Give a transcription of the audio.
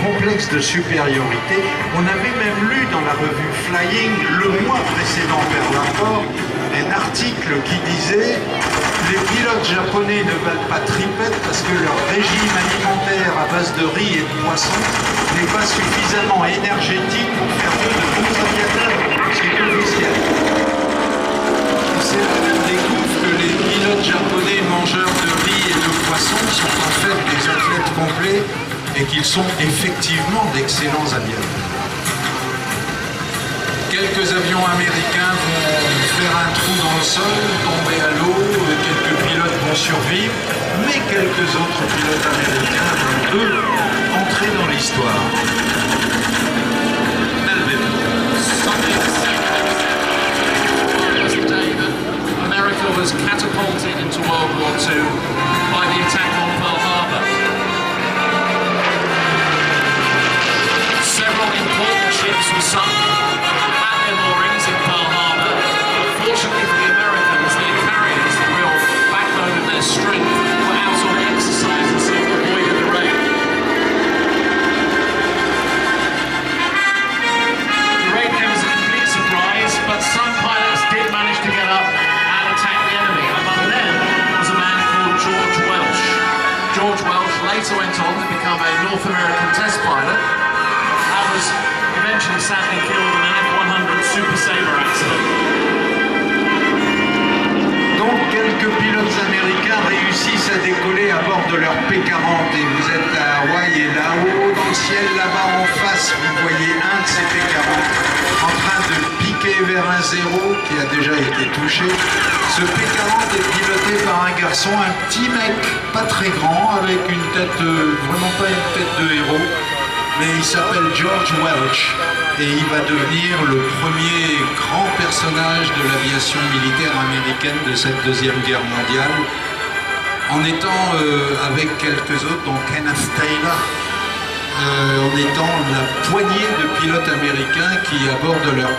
complexe de supériorité. On avait même lu dans la revue Flying, le mois précédent Pearl Harbor, un article qui disait « Les pilotes japonais ne veulent pas tripette parce que leur régime alimentaire à base de riz et de poisson n'est pas suffisamment énergétique pour faire d'eux de bons aviateurs. » C'est officiel. C'est là qu'on découvre que les pilotes japonais mangeurs de riz et de poisson sont en fait des athlètes complets et qu'ils sont effectivement d'excellents aviateurs. Quelques avions américains vont faire un trou dans le sol, tomber à l'eau, quelques pilotes vont survivre, mais quelques autres pilotes américains vont, eux, entrer dans l'histoire. America was catapulted into World War II by the attack on Pearl Harbor. Several important ships were sunk at their moorings in Pearl Harbor. Fortunately for the Americans, their carriers, the real backbone of their strength, were out on exercise and so avoided the raid. The raid came as a complete surprise, but some pilots did manage to get up and attack the enemy. Among them was a man called George Welsh. George Welsh later went on to become a North American test pilot. I was eventually sadly killed in an F-100 Super Sabre accident. Donc quelques pilotes américains réussissent à décoller à bord de leur P-40 et vous êtes à Hawaï et là-haut dans le ciel, là-bas en face, vous voyez un de ces P-40 en train de piquer vers un zéro qui a déjà été touché. Ce P-40 est piloté par un garçon, un petit mec, pas très grand, avec une tête, vraiment pas une tête de héros, mais il s'appelle George Welch et il va devenir le premier grand personnage de l'aviation militaire américaine de cette Deuxième Guerre mondiale, en étant avec quelques autres, dont Kenneth Taylor, en étant la poignée de pilotes américains qui abordent leur